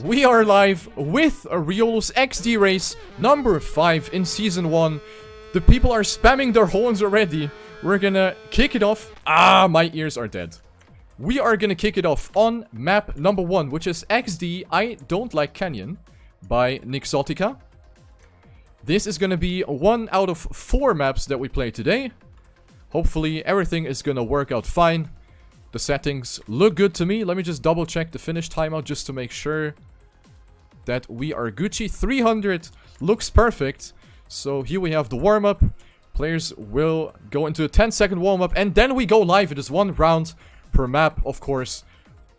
We are live with a riolu's XD race number 5 in Season 1. The people are spamming their horns already. We're gonna kick it off. Ah, my ears are dead. We are gonna kick it off on map number 1, which is XD I Don't Like Canyon by Nixotica. This is gonna be 1 out of 4 maps that we play today. Hopefully everything is gonna work out fine. The settings look good to me. Let me just double check the finish timeout just to make sure that we are Gucci. 300 looks perfect. So here we have the warm-up. Players will go into a 10-second warm-up and then we go live. It is 1 round per map, of course.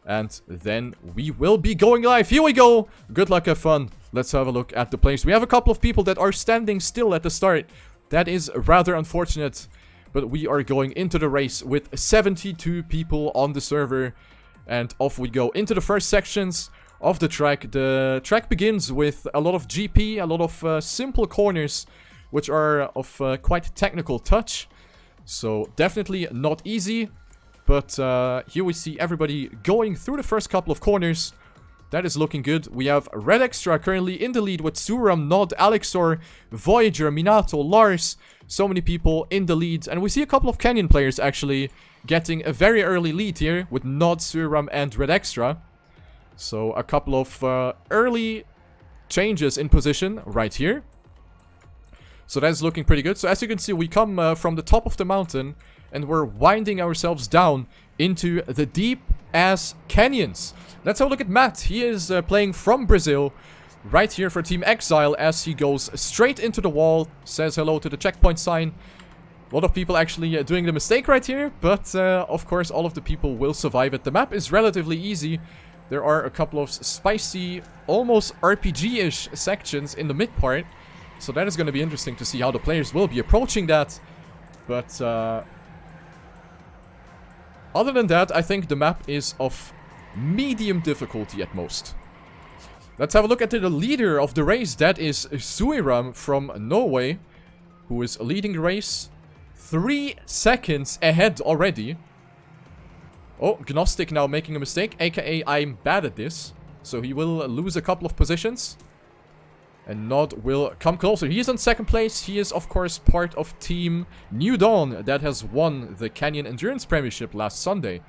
And then we will be going live. Here we go. Good luck, have fun. Let's have a look at the players. We have a couple of people that are standing still at the start. That is rather unfortunate. But we are going into the race with 72 people on the server. And off we go into the first sections of the track. The track begins with a lot of GP, a lot of simple corners, which are of quite technical touch. So definitely not easy. But here we see everybody going through the first couple of corners. That is looking good. We have Red Extra currently in the lead with Suram, Nod, Alexor, Voyager, Minato, Lars. So many people in the lead. And we see a couple of Canyon players actually getting a very early lead here with Nod, Suram, and Red Extra. So a couple of early changes in position right here. So that's looking pretty good. So as you can see, we come from the top of the mountain and we're winding ourselves down into the deep-ass canyons. Let's have a look at Matt. He is playing from Brazil right here for Team Exile as he goes straight into the wall, says hello to the checkpoint sign. A lot of people actually doing the mistake right here, but of course all of the people will survive it. The map is relatively easy. There are a couple of spicy, almost RPG-ish sections in the mid part. So that is going to be interesting to see how the players will be approaching that. But other than that, I think the map is of medium difficulty at most. Let's have a look at the leader of the race. That is Suiram from Norway, who is leading the race. 3 seconds ahead already. Oh, Gnostic now making a mistake, aka I'm bad at this. So he will lose a couple of positions. And Nod will come closer. He is in 2nd place. He is, of course, part of Team New Dawn that has won the Canyon Endurance Premiership last Sunday.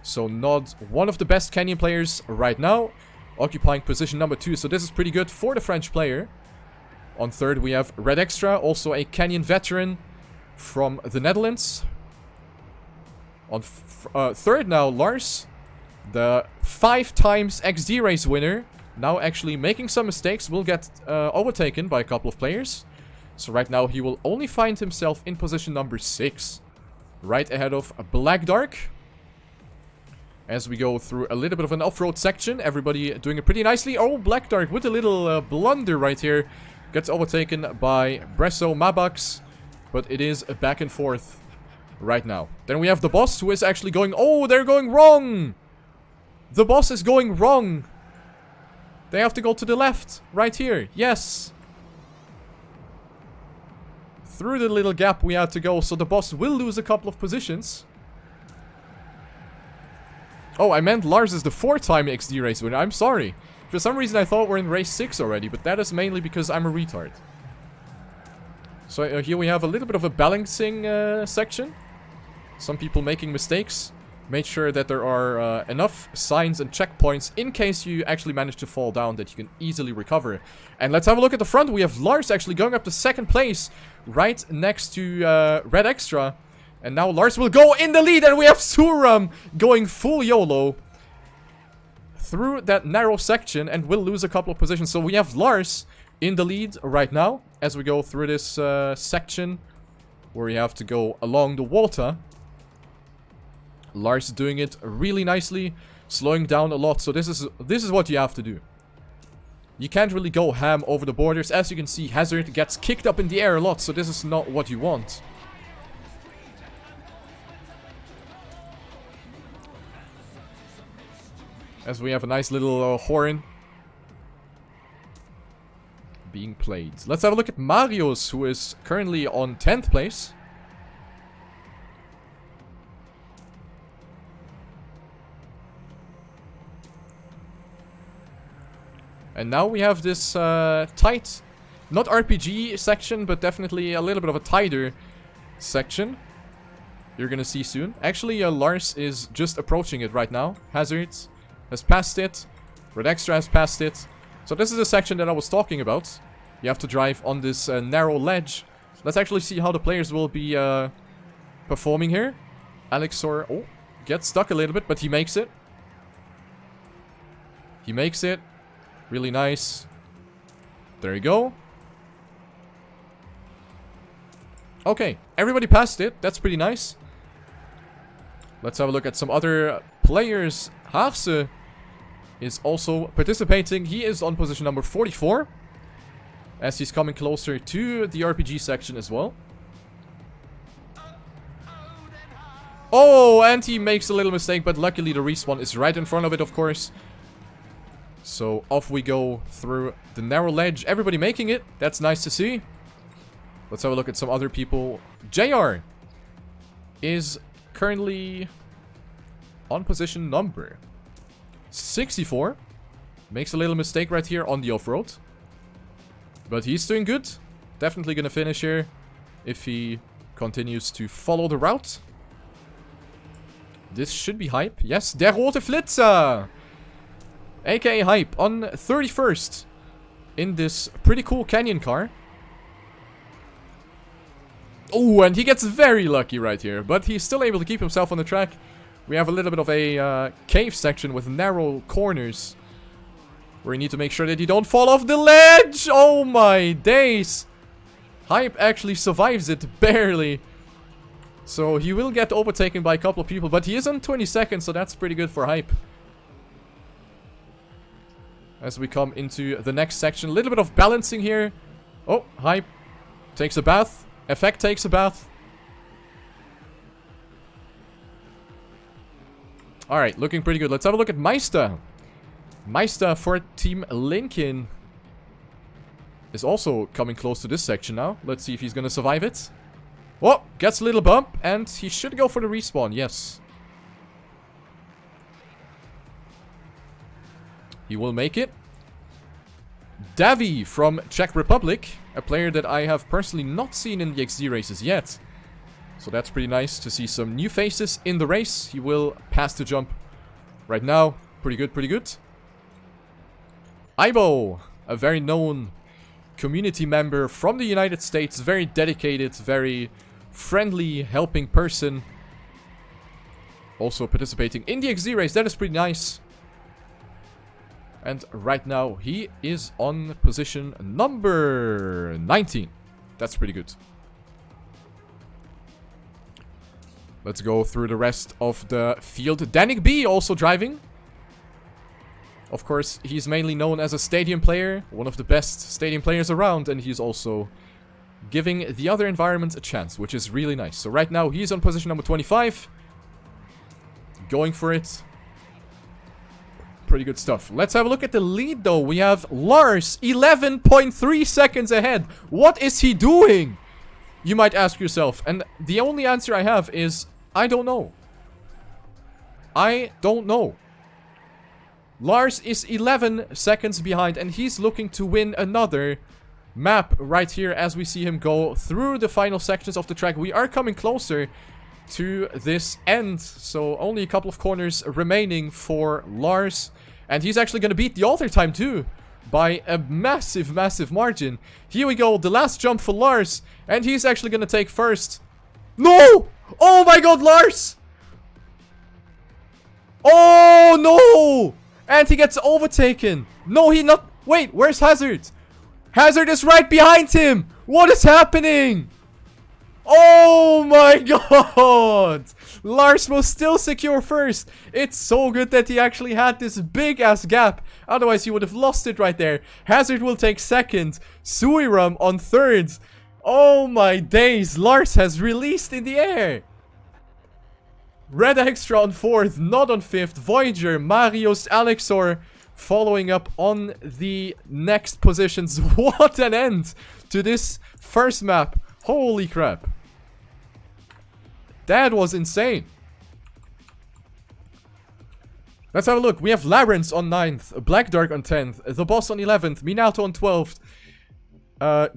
So Nod, one of the best Canyon players right now, occupying position number 2. So this is pretty good for the French player. On 3rd, we have Red Extra, also a Canyon veteran from the Netherlands. On 3rd now, Lars, the 5 times XD race winner. Now actually making some mistakes, will get overtaken by a couple of players. So right now he will only find himself in position number 6. Right ahead of Black Dark. As we go through a little bit of an off-road section, everybody doing it pretty nicely. Oh, Black Dark with a little blunder right here. Gets overtaken by Bresso Mabax. But it is a back and forth right now. Then we have the boss who is actually going... Oh, they're going wrong! The boss is going wrong! They have to go to the left, right here, yes. Through the little gap we had to go, so the boss will lose a couple of positions. Oh, I meant Lars is the 4-time XD race winner, I'm sorry. For some reason I thought we're in race 6 already, but that is mainly because I'm a retard. So here we have a little bit of a balancing section. Some people making mistakes. Make sure that there are enough signs and checkpoints in case you actually manage to fall down that you can easily recover. And let's have a look at the front. We have Lars actually going up to 2nd place right next to Red Extra. And now Lars will go in the lead and we have Suram going full YOLO through that narrow section and will lose a couple of positions. So we have Lars in the lead right now as we go through this section where we have to go along the water. Lars doing it really nicely, slowing down a lot. So this is what you have to do. You can't really go ham over the borders. As you can see, Hazard gets kicked up in the air a lot, so this is not what you want. As we have a nice little horn being played. Let's have a look at Marius, who is currently on 10th place. And now we have this tight, not RPG section, but definitely a little bit of a tighter section. You're gonna see soon. Actually, Lars is just approaching it right now. Hazard has passed it. Red Extra has passed it. So this is the section that I was talking about. You have to drive on this narrow ledge. Let's actually see how the players will be performing here. Alexor, oh, gets stuck a little bit, but he makes it. He makes it. Really nice. There you go. Okay, everybody passed it. That's pretty nice. Let's have a look at some other players. Haase is also participating. He is on position number 44. As he's coming closer to the RPG section as well. Oh, and he makes a little mistake, but luckily the respawn is right in front of it, of course. So off we go through the narrow ledge. Everybody making it. That's nice to see. Let's have a look at some other people. JR is currently on position number 64. Makes a little mistake right here on the off-road. But he's doing good. Definitely gonna finish here if he continues to follow the route. This should be Hype. Yes, Der Rote Flitzer! aka Hype on 31st in this pretty cool canyon car. Oh, and he gets very lucky right here, but he's still able to keep himself on the track. We have a little bit of a cave section with narrow corners where you need to make sure that you don't fall off the ledge. Oh my days. Hype actually survives it barely. So he will get overtaken by a couple of people, but he is on 20 seconds, so that's pretty good for Hype. As we come into the next section, a little bit of balancing here. Oh, Hype takes a bath. Effect takes a bath. Alright, looking pretty good. Let's have a look at Meister. Meister for Team Lincoln is also coming close to this section now. Let's see if he's gonna survive it. Oh, gets a little bump, and he should go for the respawn, yes. He will make it. Davy from Czech Republic, a player that I have personally not seen in the XD races yet. So that's pretty nice to see some new faces in the race. He will pass the jump right now. Pretty good, pretty good. Ibo, a very known community member from the United States. Very dedicated, very friendly, helping person. Also participating in the XD race. That is pretty nice. And right now, he is on position number 19. That's pretty good. Let's go through the rest of the field. Danik B also driving. Of course, he's mainly known as a stadium player. One of the best stadium players around. And he's also giving the other environment a chance, which is really nice. So right now, he's on position number 25. Going for it. Pretty good stuff. Let's have a look at the lead, though. We have Lars, 11.3 seconds ahead. What is he doing? You might ask yourself. And the only answer I have is, I don't know. I don't know. Lars is 11 seconds behind, and he's looking to win another map right here as we see him go through the final sections of the track. We are coming closer to this end, so only a couple of corners remaining for Lars. And he's actually going to beat the alter time too, by a massive, massive margin. Here we go, the last jump for Lars, and he's actually going to take first. No! Oh my god, Lars! Oh no! And he gets overtaken. No, he not... Wait, where's Hazard? Hazard is right behind him! What is happening? Oh my god! Lars will still secure first. It's so good that he actually had this big ass gap. Otherwise he would have lost it right there. Hazard will take second. Suiram on third. Oh my days. Lars has released in the air. Red Extra on fourth. Not on fifth. Voyager, Marius, Alexor following up on the next positions. What an end to this first map. Holy crap. That was insane. Let's have a look. We have Labyrinth on 9th, Black Dark on 10th, The Boss on 11th, Minato on 12th,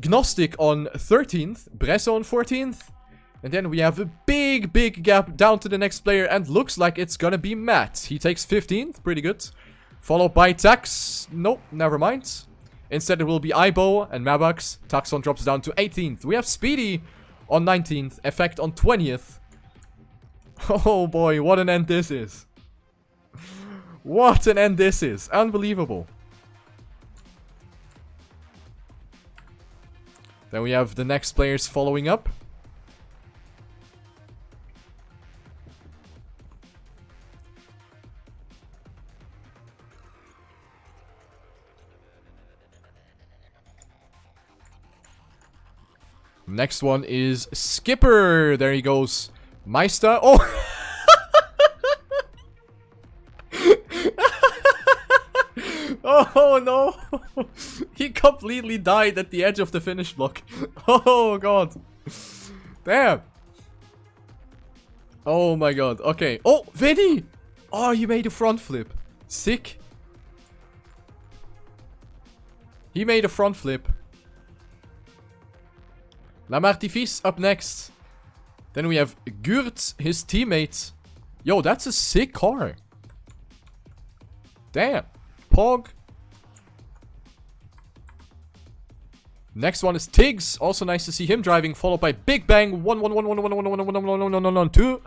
Gnostic on 13th, Bresso on 14th. And then we have a big gap down to the next player, and looks like it's gonna be Matt. He takes 15th, pretty good. Followed by Tax. Nope, never mind. Instead it will be Ibo and Mabax. Taxon drops down to 18th. We have Speedy on 19th, Effect on 20th. Oh boy, what an end this is. What an end this is. Unbelievable. Then we have the next players following up. Next one is Skipper. There he goes. Meister. Oh! Oh no! He completely died at the edge of the finish block. Oh god. Damn. Oh my god. Okay. Oh, Vinny! Oh, you made a front flip. Sick. He made a front flip. Lamartifice up next. Then we have Gurt, his teammate. Yo, that's a sick car. Damn. Pog. Next one is Tiggs. Also nice to see him driving. Followed by Big Bang. 1. 2.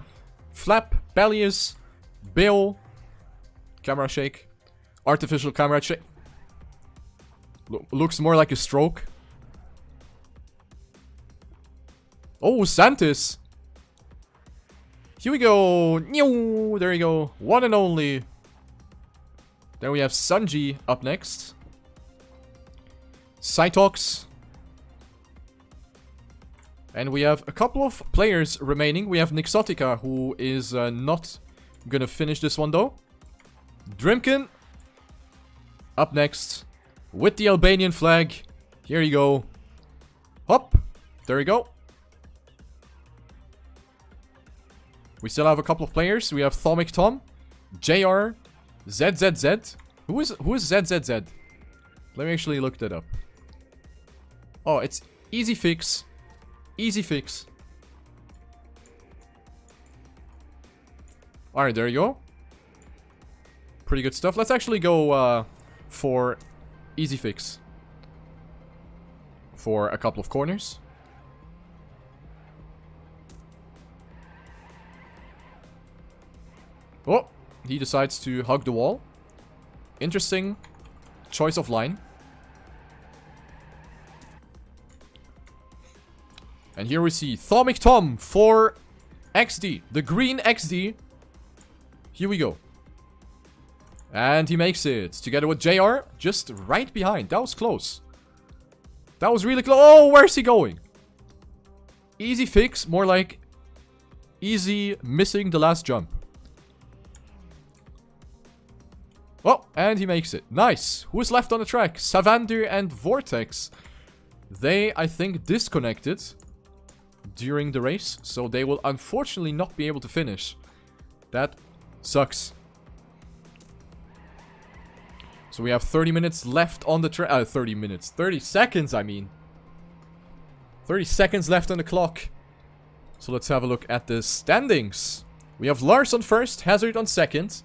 Flap. Bellius. Bill. Camera shake. Artificial camera shake. Looks more like a stroke. Oh, Santis. Here we go. There we go. One and only. Then we have Sanji up next. Cytox. And we have a couple of players remaining. We have Nixotica, who is not gonna finish this one though. Drimkin. Up next. With the Albanian flag. Here you go. Hop. There we go. We still have a couple of players. We have Thomic Tom, JR, ZZZ. Who is ZZZ? Let me actually look that up. Oh, it's Easy Fix. Easy Fix. Alright, there you go. Pretty good stuff. Let's actually go for Easy Fix. For a couple of corners. Oh, he decides to hug the wall. Interesting choice of line. And here we see Thomic Tom for XD. The green XD. Here we go. And he makes it. Together with JR. Just right behind. That was close. That was really close. Oh, where's he going? Easy fix. More like easy missing the last jump. Oh, and he makes it. Nice. Who is left on the track? Savander and Vortex. They, I think, disconnected during the race. So they will unfortunately not be able to finish. That sucks. So we have 30 minutes left on the track. 30 minutes. 30 seconds, I mean. 30 seconds left on the clock. So let's have a look at the standings. We have Lars on first, Hazard on second,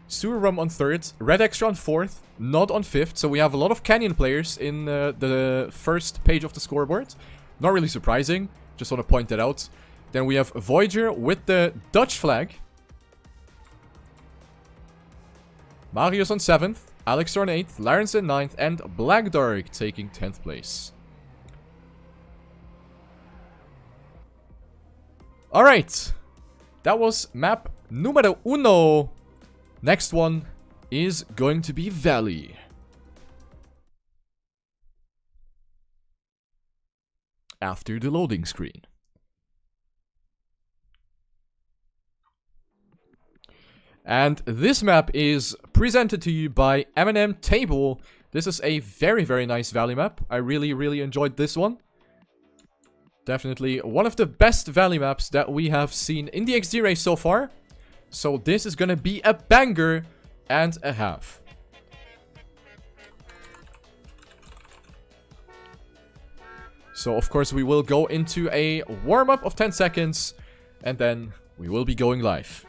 Surum on third, Red Extra on fourth, Nod on fifth. So we have a lot of Canyon players in the first page of the scoreboard. Not really surprising. Just want to point that out. Then we have Voyager with the Dutch flag. Marius on 7th, Alex on 8th, Larence on 9th, and Black Dark taking 10th place. Alright. That was map numero uno. Next one is going to be Valley. After the loading screen. And this map is presented to you by M&M Table. This is a very, very nice Valley map. I really, really enjoyed this one. Definitely one of the best Valley maps that we have seen in the XD race so far. So this is gonna be a banger and a half. So, of course, we will go into a warm-up of 10 seconds, and then we will be going live.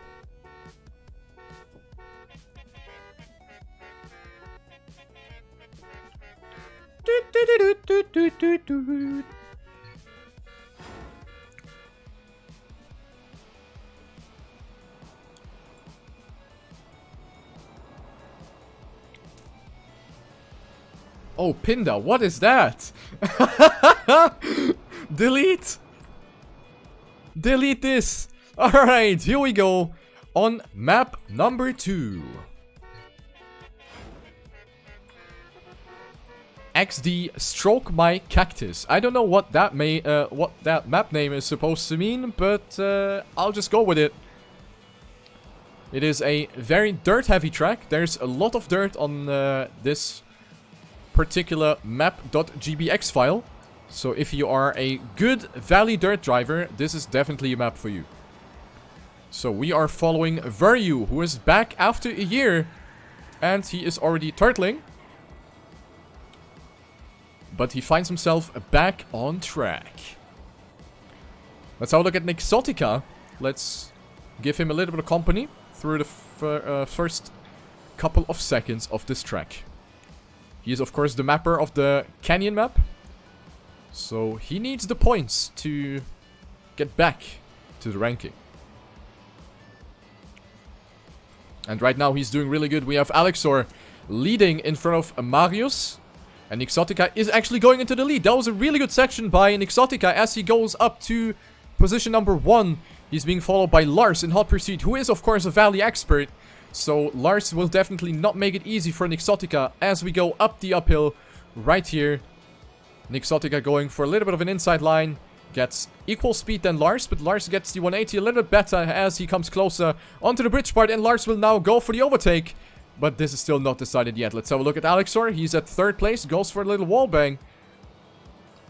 Oh, Pinda, what is that? Delete! Delete this! Alright, here we go. On map number 2. XD Stroke My Cactus. I don't know what that map name is supposed to mean, but I'll just go with it. It is a very dirt-heavy track. There's a lot of dirt on this particular map.gbx file. So if you are a good valley dirt driver, this is definitely a map for you. So we are following Riolu, who is back after a year, and he is already turtling. But he finds himself back on track. Let's have a look at Nixotica. Let's give him a little bit of company through the first couple of seconds of this track. He is, of course, the mapper of the canyon map. So he needs the points to get back to the ranking. And right now he's doing really good. We have Alexor leading in front of Marius. And Nixotica is actually going into the lead. That was a really good section by Nixotica as he goes up to position number 1. He's being followed by Lars in hot pursuit, who is, of course, a valley expert. So Lars will definitely not make it easy for Nixotica as we go up the uphill right here. Nixotica going for a little bit of an inside line. Gets equal speed than Lars, but Lars gets the 180 a little bit better as he comes closer onto the bridge part. And Lars will now go for the overtake. But this is still not decided yet. Let's have a look at Alexor. He's at 3rd place. Goes for a little wallbang.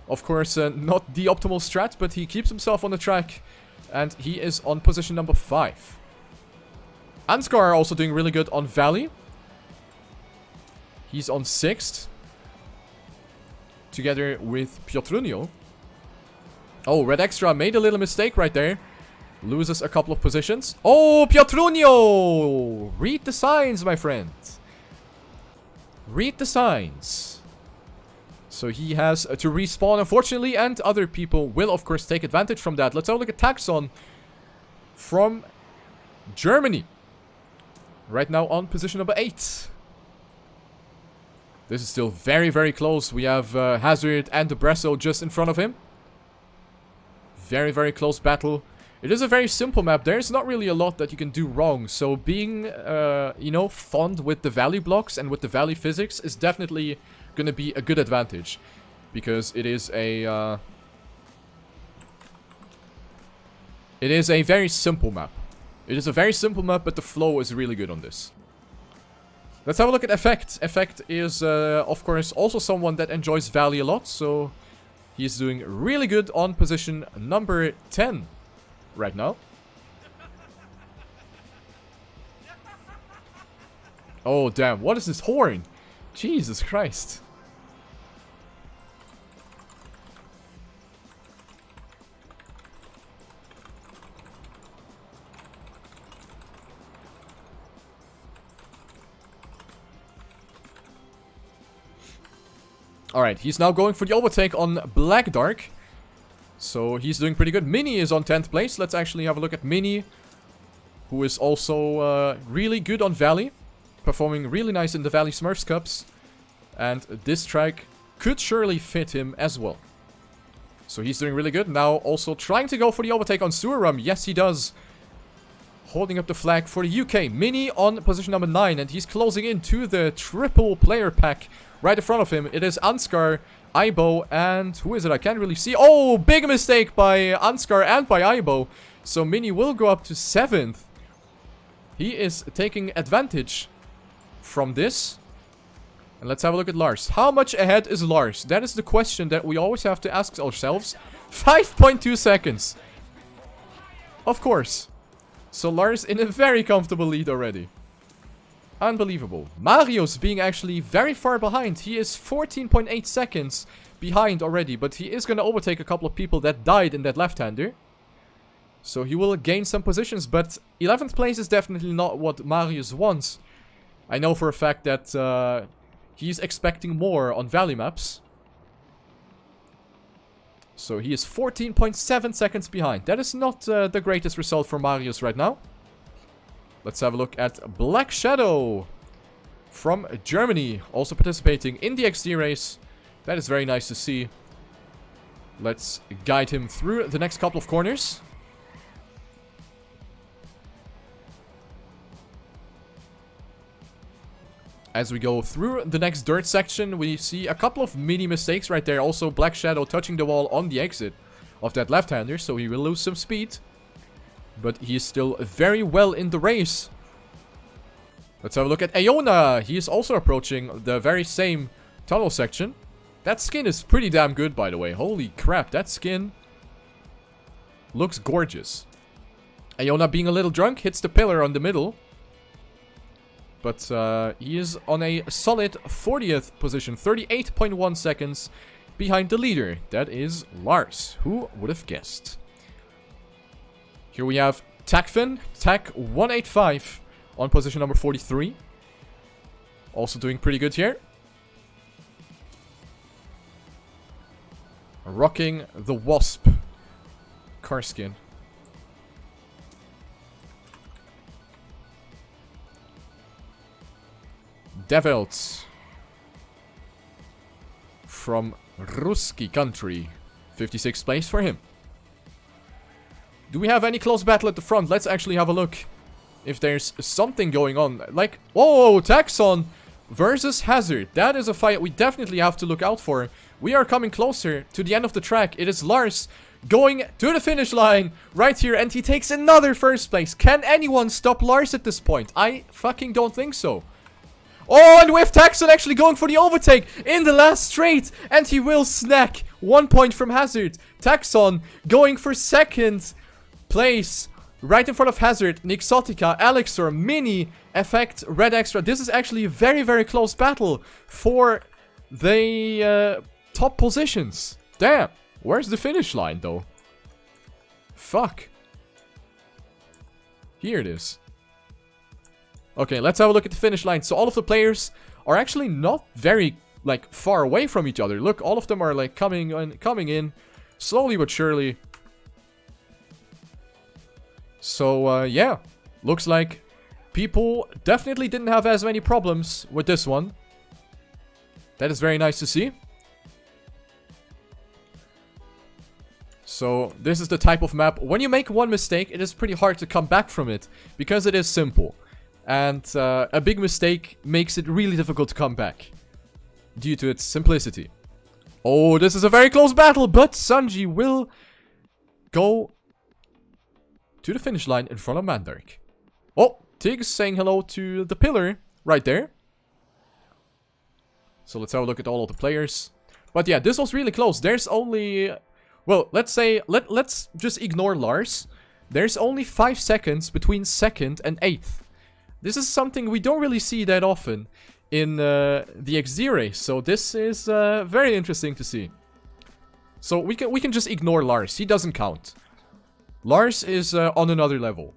Of course, not the optimal strat, but he keeps himself on the track. And he is on position number 5. Ansgar also doing really good on Valley. He's on 6th. Together with Piotrunio. Oh, Red Extra made a little mistake right there. Loses a couple of positions. Oh, Piotrunio! Read the signs, my friend. Read the signs. So he has to respawn, unfortunately, and other people will, of course, take advantage from that. Let's have a look at Taxon from Germany. Right now on position number 8. This is still very, very close. We have Hazard and Depresso just in front of him. Very, very close battle. It is a very simple map. There's not really a lot that you can do wrong. So being, you know, fond with the valley blocks and with the valley physics is definitely going to be a good advantage. Because it is a very simple map. It is a very simple map, but the flow is really good on this. Let's have a look at Effect. Effect is, of course, also someone that enjoys Valley a lot. So he's doing really good on position number 10 right now. Oh, damn. What is this horn? Jesus Christ. Alright, he's now going for the overtake on Black Dark. So he's doing pretty good. Mini is on 10th place. Let's actually have a look at Mini, who is also really good on Valley. Performing really nice in the Valley Smurfs Cups. And this track could surely fit him as well. So he's doing really good. Now also trying to go for the overtake on Suaram. Yes, he does. Holding up the flag for the UK. Mini on position number 9. And he's closing in to the triple player pack right in front of him. It is Ansgar, Aibo, and who is it? I can't really see. Oh, big mistake by Ansgar and by Aibo. So Mini will go up to 7th. He is taking advantage from this. And let's have a look at Lars. How much ahead is Lars? That is the question that we always have to ask ourselves. 5.2 seconds. Of course. So Lars in a very comfortable lead already. Unbelievable. Mario's being actually very far behind. He is 14.8 seconds behind already, but he is going to overtake a couple of people that died in that left-hander. So he will gain some positions, but 11th place is definitely not what Marius wants. I know for a fact that he's expecting more on Valley maps. So he is 14.7 seconds behind. That is not the greatest result for Marius right now. Let's have a look at Black Shadow from Germany, also participating in the XD race. That is very nice to see. Let's guide him through the next couple of corners. As we go through the next dirt section, we see a couple of mini mistakes right there. Also, Black Shadow touching the wall on the exit of that left-hander, so he will lose some speed. But he is still very well in the race. Let's have a look at Aona. He is also approaching the very same tunnel section. That skin is pretty damn good, by the way. Holy crap, that skin looks gorgeous. Aona, being a little drunk, hits the pillar on the middle. But he is on a solid 40th position, 38.1 seconds behind the leader. That is Lars. Who would have guessed? Here we have Takfin, Tak185 on position number 43. Also doing pretty good here. Rocking the Wasp car skin. Develt from Ruski country. 56th place for him. Do we have any close battle at the front? Let's actually have a look. If there's something going on. Like, whoa, Taxon versus Hazard. That is a fight we definitely have to look out for. We are coming closer to the end of the track. It is Lars going to the finish line right here. And he takes another first place. Can anyone stop Lars at this point? I fucking don't think so. Oh, and with Taxon actually going for the overtake in the last straight. And he will snack 1 point from Hazard. Taxon going for second place right in front of Hazard. Nixotica, Alexor, Mini, Effect, Red Extra. This is actually a very, very close battle for the top positions. Damn. Where's the finish line, though? Fuck. Here it is. Okay, let's have a look at the finish line. So all of the players are actually not very, like, far away from each other. Look, all of them are, like, coming in slowly but surely. So, yeah. Looks like people definitely didn't have as many problems with this one. That is very nice to see. So, this is the type of map. When you make one mistake, it is pretty hard to come back from it. Because it is simple. And a big mistake makes it really difficult to come back. Due to its simplicity. Oh, this is a very close battle. But Sanji will go to the finish line in front of Mandark. Oh, Tiggs saying hello to the pillar right there. So let's have a look at all of the players. But yeah, this was really close. There's only... Well, let's say... Let's just ignore Lars. There's only 5 seconds between 2nd and 8th. This is something we don't really see that often in the XD race. So this is very interesting to see. So we can just ignore Lars. He doesn't count. Lars is on another level.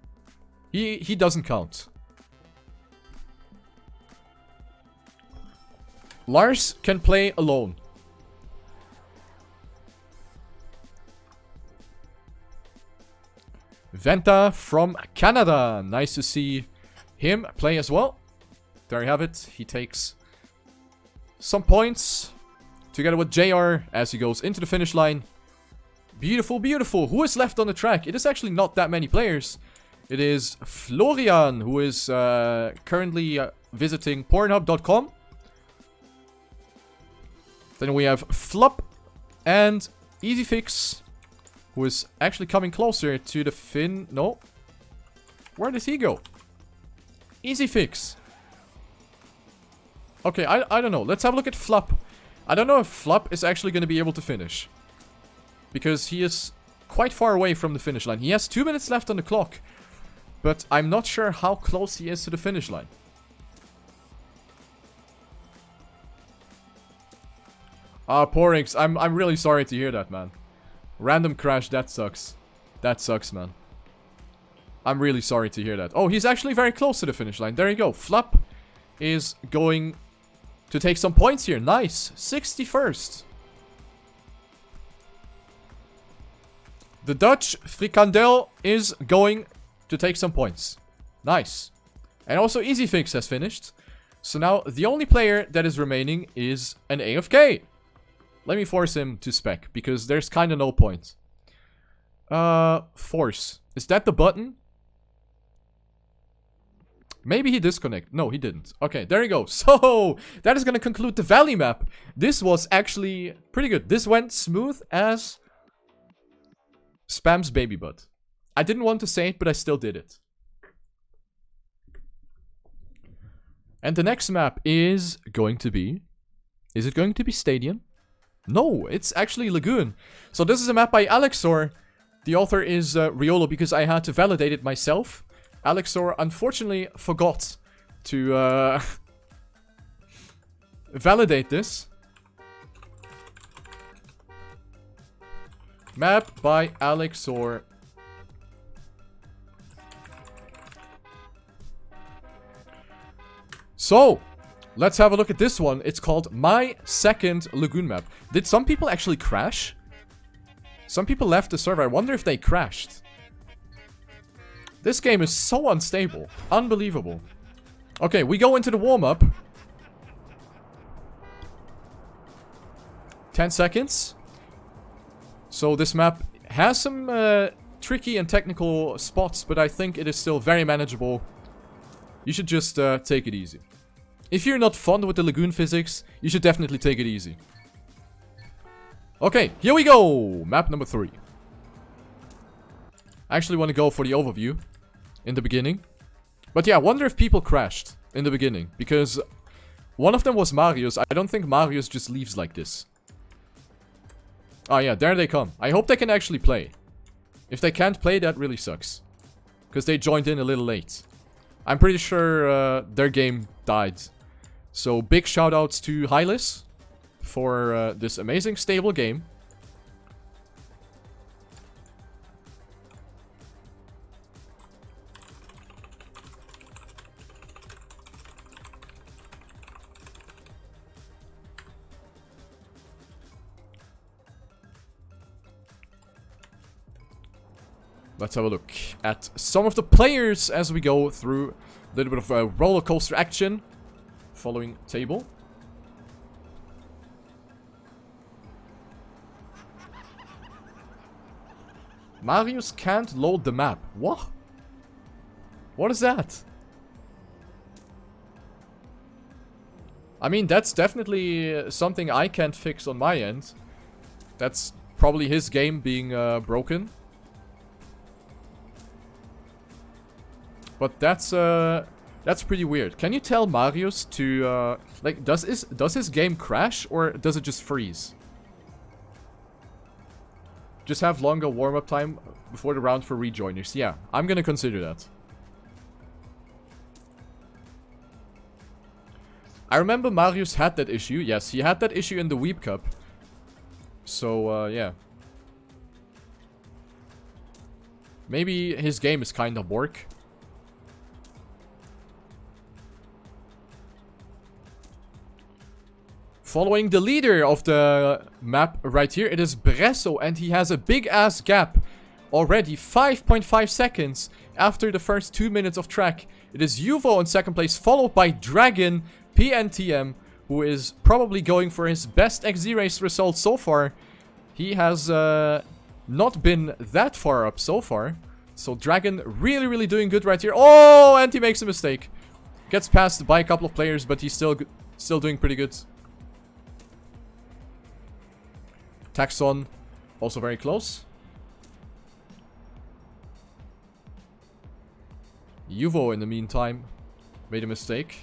He doesn't count. Lars can play alone. Venta from Canada. Nice to see him play as well. There you have it. He takes some points together with JR as he goes into the finish line. Beautiful, beautiful. Who is left on the track? It is actually not that many players. It is Florian, who is currently visiting Pornhub.com. Then we have Flop and EasyFix, who is actually coming closer to the fin. No. Where did he go? EasyFix. Okay, I don't know. Let's have a look at Flop. I don't know if Flop is actually going to be able to finish. Because he is quite far away from the finish line. He has 2 minutes left on the clock. But I'm not sure how close he is to the finish line. Ah, Porix, I'm really sorry to hear that, man. Random crash, that sucks. That sucks, man. I'm really sorry to hear that. Oh, he's actually very close to the finish line. There you go. Flap is going to take some points here. Nice. 61st. The Dutch Frikandel is going to take some points. Nice. And also Easy Fix has finished. So now the only player that is remaining is an AFK. Let me force him to spec, because there's kind of no point. Force. Is that the button? Maybe he disconnected. No, he didn't. Okay, there you go. So, that is going to conclude the Valley map. This was actually pretty good. This went smooth as Spam's baby butt. I didn't want to say it, but I still did it. And the next map is going to be... Is it going to be Stadium? No, it's actually Lagoon. So this is a map by Alexor. The author is riolu, because I had to validate it myself. Alexor unfortunately forgot to validate this. Map by Alexor. So, let's have a look at this one. It's called My Second Lagoon Map. Did some people actually crash? Some people left the server. I wonder if they crashed. This game is so unstable. Unbelievable. Okay, we go into the warm-up. 10 seconds. So this map has some tricky and technical spots, but I think it is still very manageable. You should just take it easy. If you're not fond with the Lagoon physics, you should definitely take it easy. Okay, here we go! Map number 3. I actually want to go for the overview in the beginning. But yeah, I wonder if people crashed in the beginning. Because one of them was Marius. I don't think Marius just leaves like this. Oh yeah, there they come. I hope they can actually play. If they can't play, that really sucks. Because they joined in a little late. I'm pretty sure their game died. So big shoutouts to Hylis for this amazing stable game. Let's have a look at some of the players as we go through a little bit of a roller coaster action. Following table. Marius can't load the map. What? What is that? I mean, that's definitely something I can't fix on my end. That's probably his game being broken. But that's pretty weird. Can you tell Marius to like, does his game crash or does it just freeze? Just have longer warm-up time before the round for rejoiners. Yeah, I'm gonna consider that. I remember Marius had that issue. Yes, he had that issue in the Weep Cup. So, yeah. Maybe his game is kind of bork. Following the leader of the map right here, it is Bresso, and he has a big-ass gap already. 5.5 seconds after the first 2 minutes of track. It is Yuvo in second place, followed by Dragon PNTM, who is probably going for his best XZ race result so far. He has not been that far up so far. So Dragon really, really doing good right here. Oh, and he makes a mistake. Gets passed by a couple of players, but he's still doing pretty good. Taxon, also very close. Yuvo, in the meantime, made a mistake.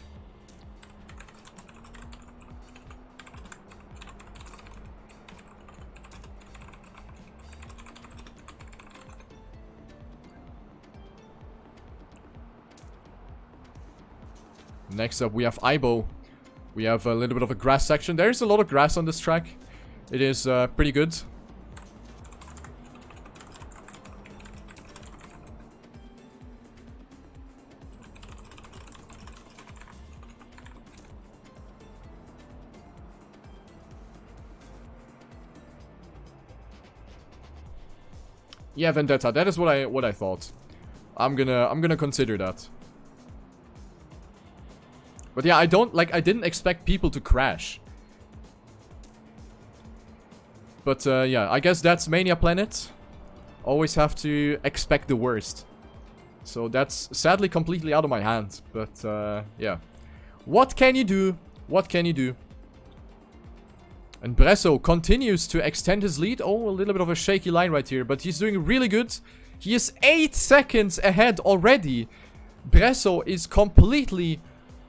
Next up, we have Aibo. We have a little bit of a grass section. There's a lot of grass on this track. It is pretty good. Yeah, Vendetta. That is what I thought. I'm gonna consider that. But yeah, I didn't expect people to crash. But yeah, I guess that's Mania Planet. Always have to expect the worst. So that's sadly completely out of my hand. But yeah. What can you do? What can you do? And Bresso continues to extend his lead. Oh, a little bit of a shaky line right here. But he's doing really good. He is 8 seconds ahead already. Bresso is completely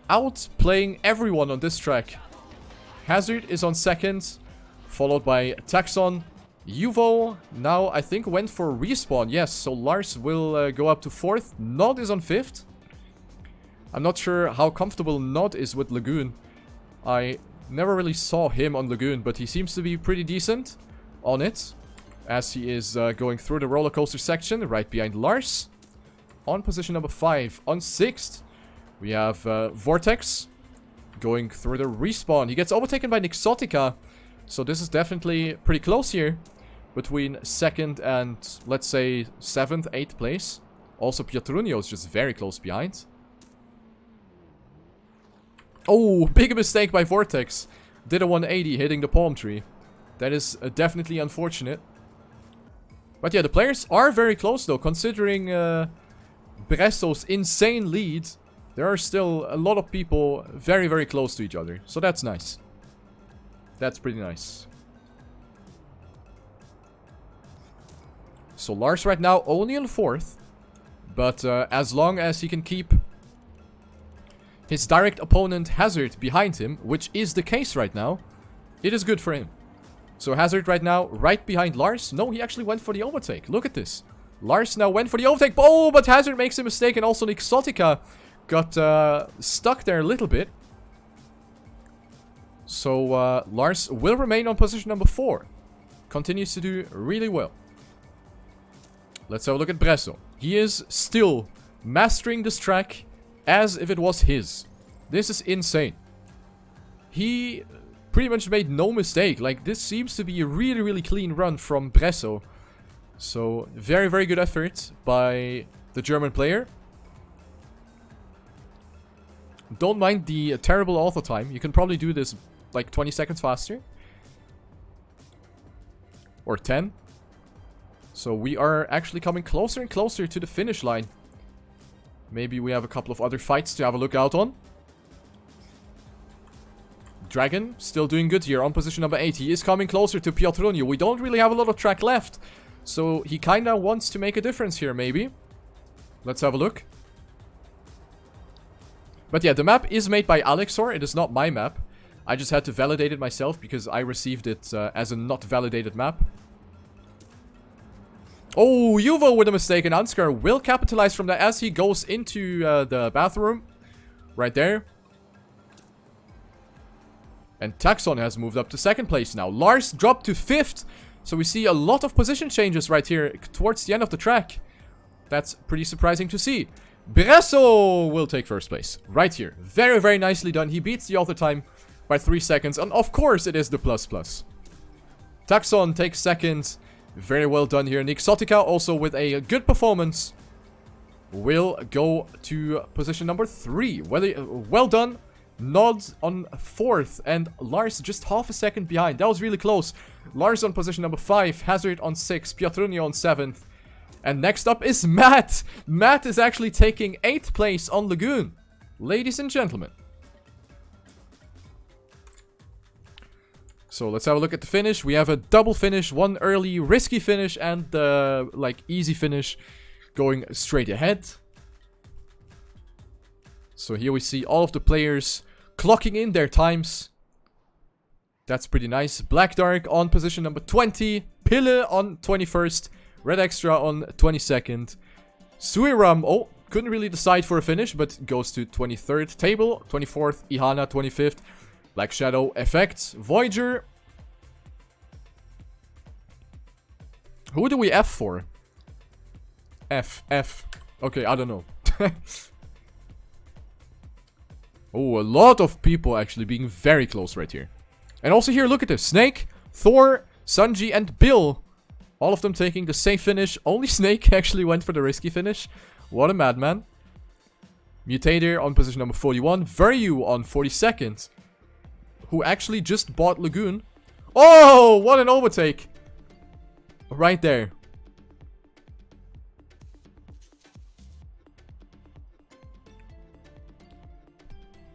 outplaying everyone on this track. Hazard is on second. Followed by Taxon. Yuvo now, I think, went for respawn. Yes, so Lars will go up to 4th. Nod is on 5th. I'm not sure how comfortable Nod is with Lagoon. I never really saw him on Lagoon, but he seems to be pretty decent on it. As he is going through the roller coaster section, right behind Lars. On position number 5. On 6th, we have Vortex going through the respawn. He gets overtaken by Nixotica. So this is definitely pretty close here. Between 2nd and, let's say, 7th, 8th place. Also, Pietrunio is just very close behind. Oh, big mistake by Vortex. Did a 180 hitting the palm tree. That is definitely unfortunate. But yeah, the players are very close though. Considering Bresso's insane lead, there are still a lot of people very, very close to each other. So that's nice. That's pretty nice. So Lars right now only on 4th. But as long as he can keep his direct opponent Hazard behind him, which is the case right now, it is good for him. So Hazard right now right behind Lars. No, he actually went for the overtake. Look at this. Lars now went for the overtake. Oh, but Hazard makes a mistake, and also Nixotica got stuck there a little bit. So Lars will remain on position number 4. Continues to do really well. Let's have a look at Bresso. He is still mastering this track as if it was his. This is insane. He pretty much made no mistake. Like, this seems to be a really, really clean run from Bresso. So, very, very good effort by the German player. Don't mind the terrible auto time. You can probably do this like 20 seconds faster. Or 10. So we are actually coming closer and closer to the finish line. Maybe we have a couple of other fights to have a look out on. Dragon still doing good here on position number 8. He is coming closer to Pietrunio. We don't really have a lot of track left. So he kinda wants to make a difference here, maybe. Let's have a look. But yeah, the map is made by Alexor. It is not my map. I just had to validate it myself because I received it as a not validated map. Oh, Yuvo with a mistake, and Ansgar will capitalize from that as he goes into the bathroom. Right there. And Taxon has moved up to 2nd place now. Lars dropped to 5th. So we see a lot of position changes right here towards the end of the track. That's pretty surprising to see. Bresso will take 1st place. Right here. Very, very nicely done. He beats the auto time by 3 seconds. And of course it is the plus. Taxon takes 2nd. Very well done here. Nixotica also with a good performance will go to position number 3. Well done. Nod on 4th and Lars just half a second behind. That was really close. Lars on position number 5. Hazard on 6th. Pietrunio on 7th. And next up is Matt. Matt is actually taking 8th place on Lagoon. Ladies and gentlemen. So let's have a look at the finish. We have a double finish, one early risky finish and like easy finish going straight ahead. So here we see all of the players clocking in their times. That's pretty nice. Black Dark on position number 20. Pille on 21st. Red Extra on 22nd. Suiram, oh, couldn't really decide for a finish, but goes to 23rd. Table, 24th. Ihana, 25th. Black Shadow, Effect. Voyager Who do we F for? F. Okay, I don't know. Oh, a lot of people actually being very close right here. And also here, look at this. Snake, Thor, Sanji, and Bill. All of them taking the safe finish. Only Snake actually went for the risky finish. What a madman. Mutator on position number 41. Viryu on 42nd. Who actually just bought Lagoon. Oh, what an overtake. Right there.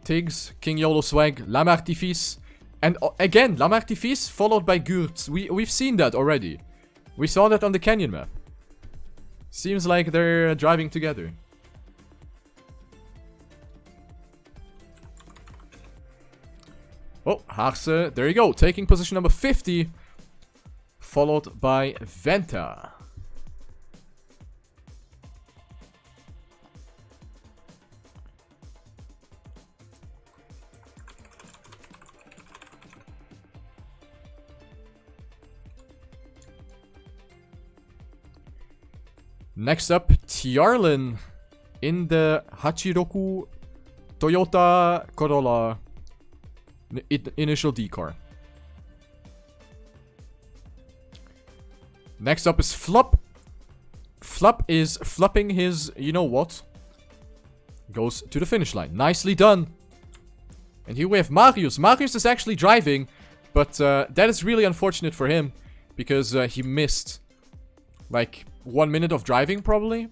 Tiggs, King Yolo Swag, Lamartifice. And again, Lamartifice followed by Gurtz. We've seen that already. We saw that on the canyon map. Seems like they're driving together. Oh, Haarse, there you go. Taking position number 50. Followed by Venta. Next up, Tiarlin in the Hachiroku Toyota Corolla initial D car. Next up is Flop. Flop is flopping his you know what. Goes to the finish line. Nicely done. And here we have Marius. Marius is actually driving, but that is really unfortunate for him because he missed like 1 minute of driving probably.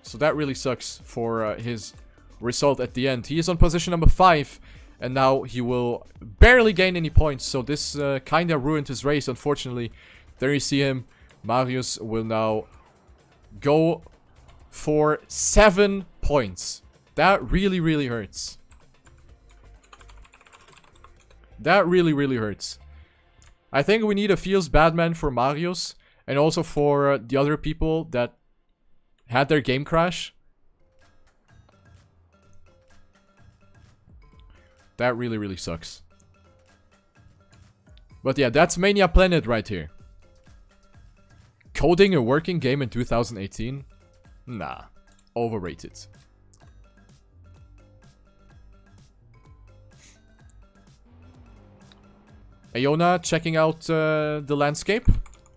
So that really sucks for his result at the end. He is on position number 5. And now he will barely gain any points. So this kind of ruined his race, unfortunately. There you see him. Marius will now go for 7 points. That really, really hurts. That really, really hurts. I think we need a feels bad man for Marius. And also for the other people that had their game crash. That really, really sucks. But yeah, that's Mania Planet right here. Coding a working game in 2018? Nah. Overrated. Aona checking out the landscape.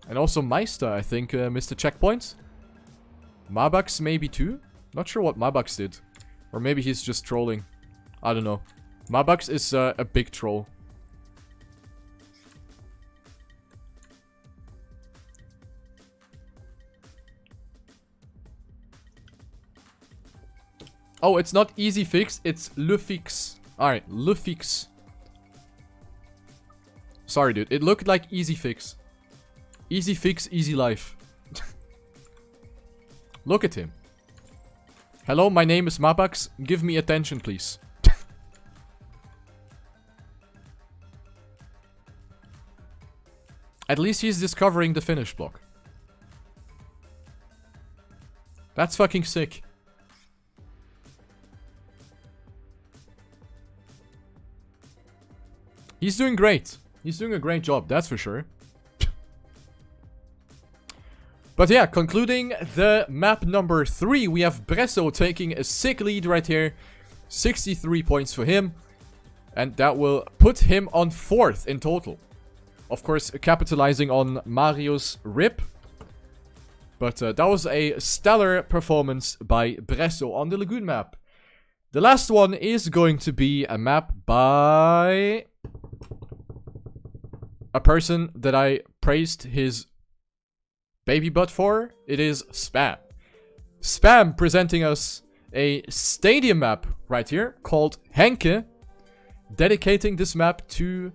And also Meister, I think, missed a checkpoint. Mabax maybe too? Not sure what Mabax did. Or maybe he's just trolling. I don't know. Mabax is a big troll. Oh, it's not easy fix, it's le fix. Alright, le fix. Sorry, dude. It looked like easy fix. Easy fix, easy life. Look at him. Hello, my name is Mabax. Give me attention, please. At least he's discovering the finish block. That's fucking sick. He's doing great. He's doing a great job, that's for sure. But yeah, concluding the map number 3, we have Bresso taking a sick lead right here. 63 points for him. And that will put him on 4th in total. Of course, capitalizing on Mario's rip. But that was a stellar performance by Bresso on the Lagoon map. The last one is going to be a map by a person that I praised his baby butt for. It is Spam. Spam presenting us a stadium map right here called Henke. Dedicating this map to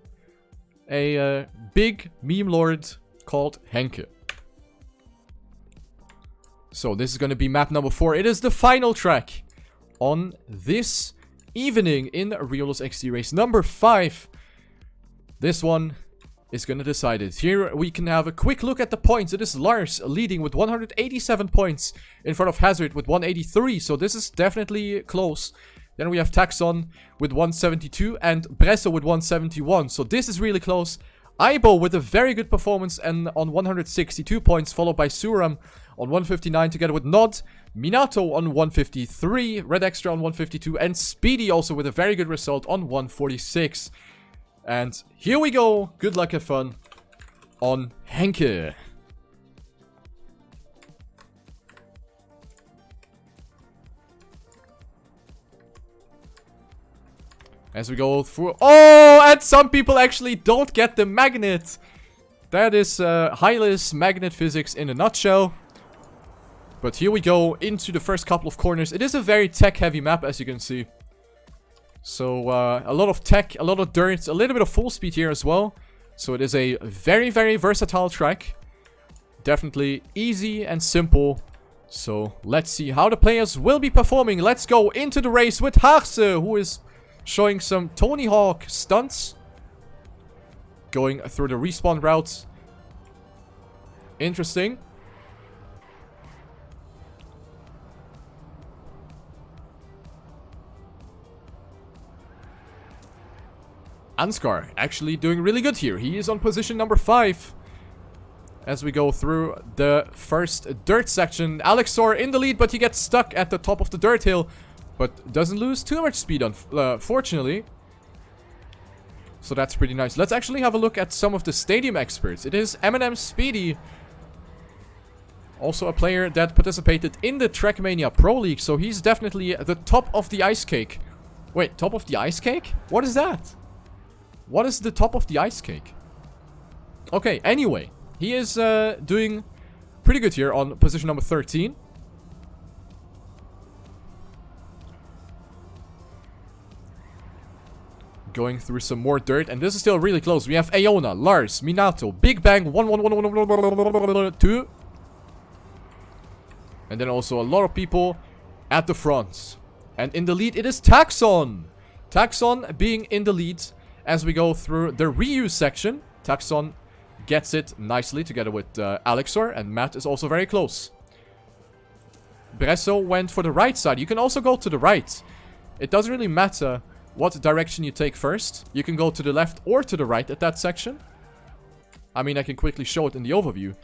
a big meme lord called Henke. So this is going to be map number 4. It is the final track on this evening in Riolu's XD race number 5. This one is going to decide it. Here we can have a quick look at the points. It is Lars leading with 187 points in front of Hazard with 183. So this is definitely close. Then we have Taxon with 172 and Bresso with 171. So this is really close. Aibo with a very good performance and on 162 points, followed by Suram on 159 together with Nod. Minato on 153, Red Extra on 152, and Speedy also with a very good result on 146. And here we go. Good luck and fun on Henke. As we go through... Oh, and some people actually don't get the magnet. That is Hylas magnet physics in a nutshell. But here we go into the first couple of corners. It is a very tech-heavy map, as you can see. So, a lot of tech, a lot of dirt, a little bit of full speed here as well. So it is a very, very versatile track. Definitely easy and simple. So, let's see how the players will be performing. Let's go into the race with Harse, who is showing some Tony Hawk stunts. Going through the respawn route. Interesting. Ansgar actually doing really good here. He is on position number 5. As we go through the first dirt section. Alexor in the lead, but he gets stuck at the top of the dirt hill. But doesn't lose too much speed, fortunately. So that's pretty nice. Let's actually have a look at some of the stadium experts. It is Eminem Speedy. Also a player that participated in the TrackMania Pro League. So he's definitely the top of the ice cake. Wait, top of the ice cake? What is that? What is the top of the ice cake? Okay, anyway. He is doing pretty good here on position number 13. Going through some more dirt, and this is still really close. We have Aona, Lars, Minato, Big Bang, 2. And then also a lot of people at the front. And in the lead, it is Taxon. Taxon being in the lead as we go through the reuse section. Taxon gets it nicely together with Alexor, and Matt is also very close. Bresso went for the right side. You can also go to the right. It doesn't really matter what direction you take first. You can go to the left or to the right at that section. I mean, I can quickly show it in the overview.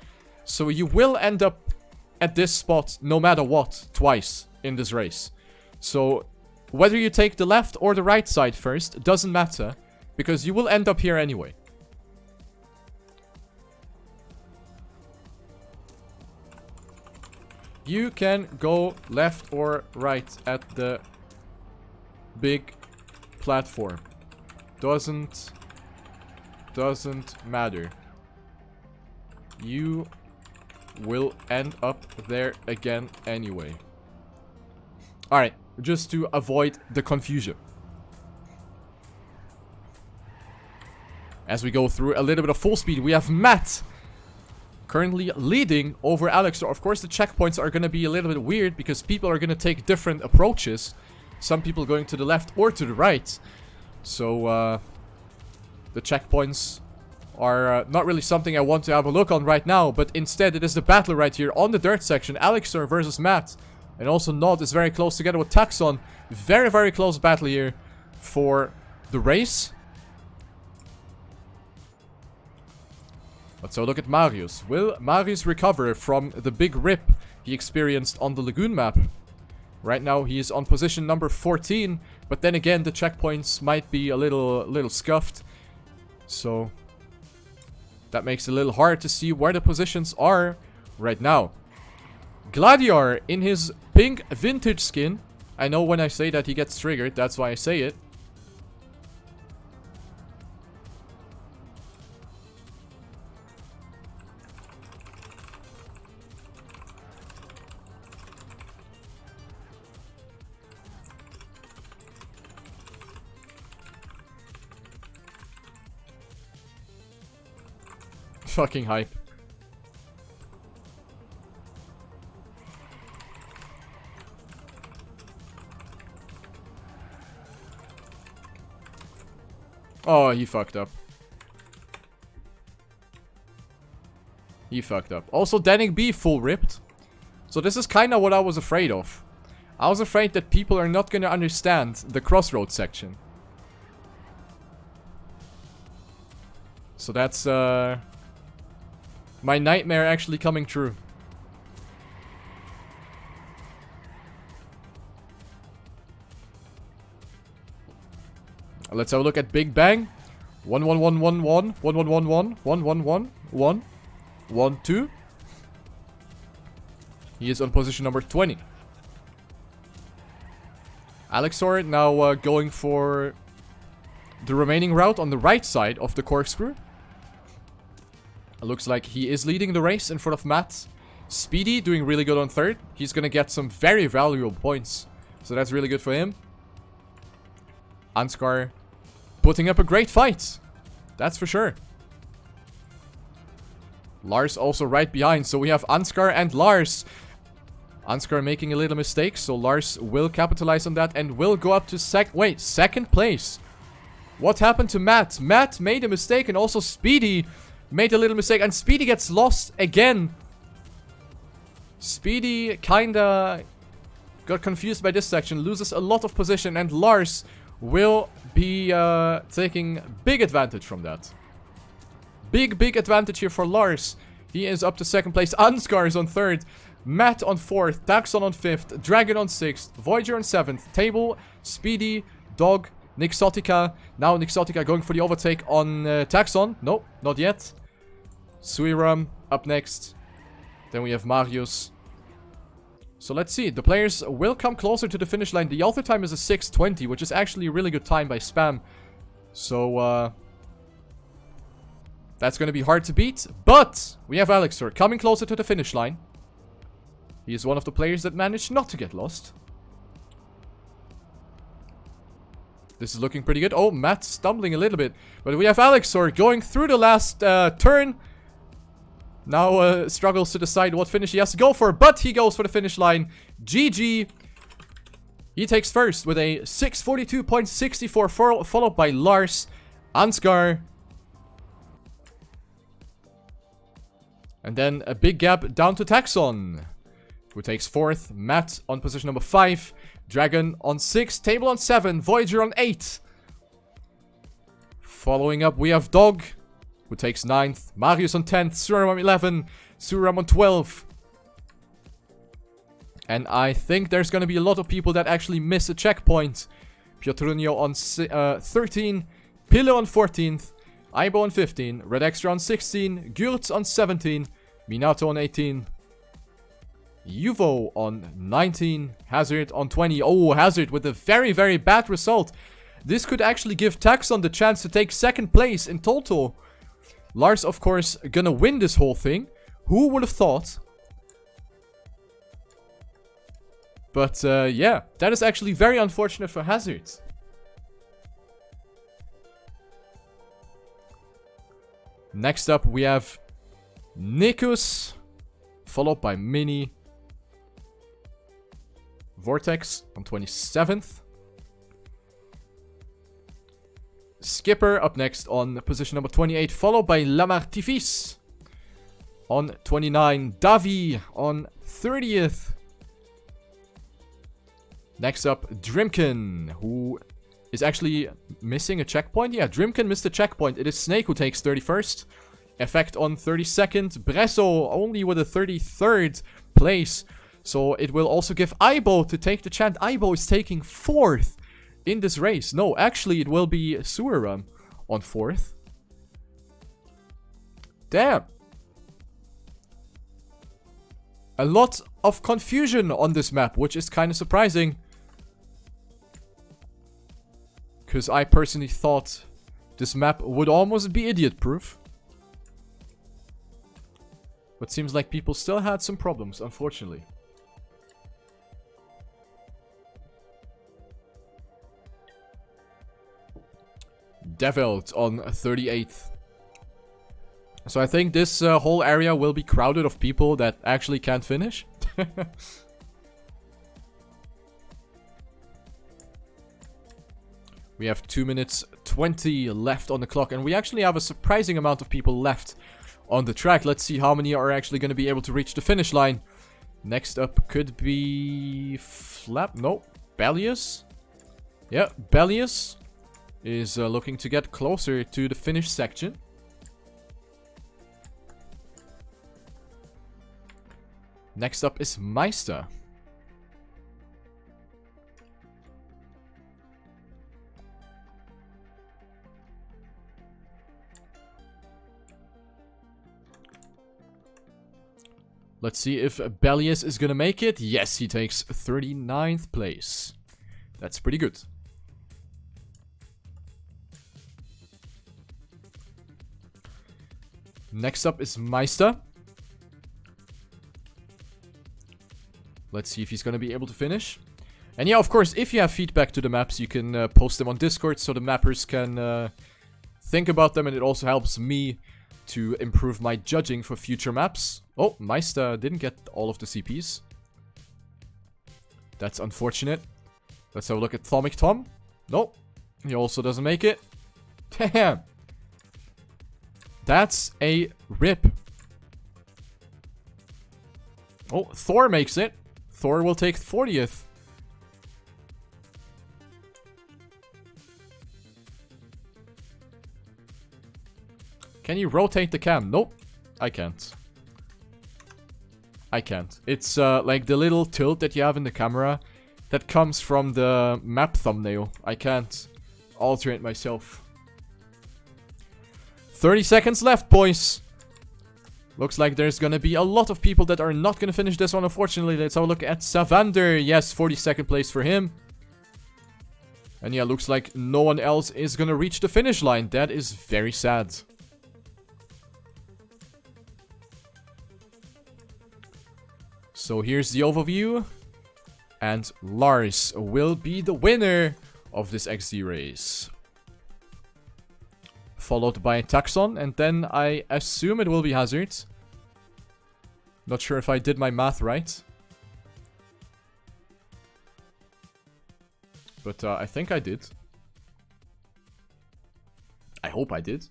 So you will end up at this spot no matter what twice in this race. So whether you take the left or the right side first doesn't matter, because you will end up here anyway. You can go left or right at the big platform. Doesn't matter. You will end up there again anyway. Alright, just to avoid the confusion. As we go through a little bit of full speed, we have Matt currently leading over Alex. So of course the checkpoints are going to be a little bit weird because people are going to take different approaches. Some people going to the left or to the right. So the checkpoints are not really something I want to have a look on right now. But instead it is the battle right here on the dirt section. Alexor versus Matt. And also Nod is very close together with Taxon. Very, very close battle here for the race. Let's have a look at Marius. Will Marius recover from the big rip he experienced on the Lagoon map? Right now he is on position number 14. But then again the checkpoints might be a little scuffed. So that makes it a little hard to see where the positions are right now. Gladiar in his pink vintage skin. I know when I say that he gets triggered, that's why I say it. Fucking hype. Oh, he fucked up. He fucked up. Also, Danning B full ripped. So this is kind of what I was afraid of. I was afraid that people are not going to understand the crossroads section. So that's my nightmare actually coming true. Let's have a look at Big Bang. 1 1 1 1 1 1 1 1 1 1 1 1 1 1 2. He is on position number 20. Alexor now going for the remaining route on the right side of the corkscrew. It looks like he is leading the race in front of Matt. Speedy doing really good on third. He's gonna get some very valuable points, so that's really good for him. Ansgar putting up a great fight, that's for sure. Lars also right behind, so we have Ansgar and Lars. Ansgar making a little mistake, so Lars will capitalize on that and will go up to second place. What happened to Matt? Matt made a mistake, and also Speedy made a little mistake, and Speedy gets lost again. Speedy kinda got confused by this section, loses a lot of position, and Lars will be taking big advantage from that. Big advantage here for Lars. He is up to second place. Ansgar is on third. Matt on fourth. Taxon on fifth. Dragon on sixth. Voyager on seventh. Table, Speedy, Dog, Nixotica. Now Nixotica going for the overtake on Taxon. Nope, not yet. Suiram up next. Then we have Marius. So let's see. The players will come closer to the finish line. The alpha time is a 6:20, which is actually a really good time by Spam. So, that's going to be hard to beat. But we have Alexor coming closer to the finish line. He is one of the players that managed not to get lost. This is looking pretty good. Oh, Matt stumbling a little bit. But we have Alexor going through the last turn. Now struggles to decide what finish he has to go for. But he goes for the finish line. GG. He takes first with a 6:42.64, followed by Lars, Ansgar. And then a big gap down to Taxon, who takes fourth. Matt on position number 5. Dragon on 6. Table on 7. Voyager on 8. Following up, we have Dog, who takes 9th. Marius on 10th. Suram on 11. Suram on 12. And I think there's going to be a lot of people that actually miss a checkpoint. Piotrunio on 13. Pilo on 14th. Aibo on 15. Red Extra on 16. Gurtz on 17. Minato on 18. Yuvo on 19. Hazard on 20. Oh, Hazard with a very bad result. This could actually give Taxon the chance to take second place in total. Lars, of course, gonna win this whole thing. Who would have thought? But, yeah. That is actually very unfortunate for Hazard. Next up, we have Nikus, followed by Mini. Vortex on 27th. Skipper up next on position number 28, followed by Lamartifis on 29. Davi on 30th. Next up, Drimkin, who is actually missing a checkpoint. Yeah, Drimkin missed a checkpoint. It is Snake who takes 31st. Effect on 32nd. Bresso only with a 33rd place. So it will also give Aibo to take the chance. Aibo is taking 4th in this race. No, actually it will be Suiram on 4th. Damn. A lot of confusion on this map, which is kind of surprising. Because I personally thought this map would almost be idiot-proof. But seems like people still had some problems, unfortunately. Develt on 38th. So I think this whole area will be crowded of people that actually can't finish. We have 2 minutes 20 left on the clock, and we actually have a surprising amount of people left on the track. Let's see how many are actually going to be able to reach the finish line. Next up could be Flap. No, Bellius. Yeah, Bellius is looking to get closer to the finish section. Next up is Meister. Let's see if Bellius is gonna make it. Yes, he takes 39th place. That's pretty good. Next up is Meister. Let's see if he's gonna be able to finish. And yeah, of course, if you have feedback to the maps, you can post them on Discord so the mappers can think about them, and it also helps me to improve my judging for future maps. Oh, Meister didn't get all of the CPs. That's unfortunate. Let's have a look at Thomic Tom. Nope. He also doesn't make it. Damn. That's a rip. Oh, Thor makes it. Thor will take 40th. Can you rotate the cam? Nope. I can't. I can't. It's like the little tilt that you have in the camera that comes from the map thumbnail. I can't alter it myself. 30 seconds left, boys. Looks like there's gonna be a lot of people that are not gonna finish this one, unfortunately. Let's have a look at Savander. Yes, 42nd place for him. And yeah, looks like no one else is gonna reach the finish line. That is very sad. So here's the overview. And Lars will be the winner of this XD race. Followed by Taxon, and then I assume it will be Hazard. Not sure if I did my math right. But I think I did. I hope I did.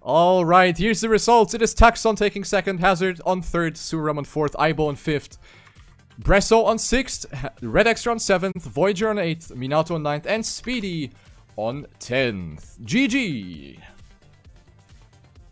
Alright, here's the results. It is Taxon taking second, Hazard on third, Suram on fourth, Aibo on fifth, Bresso on sixth, Red Extra on seventh, Voyager on eighth, Minato on ninth, and Speedy on 10th. GG!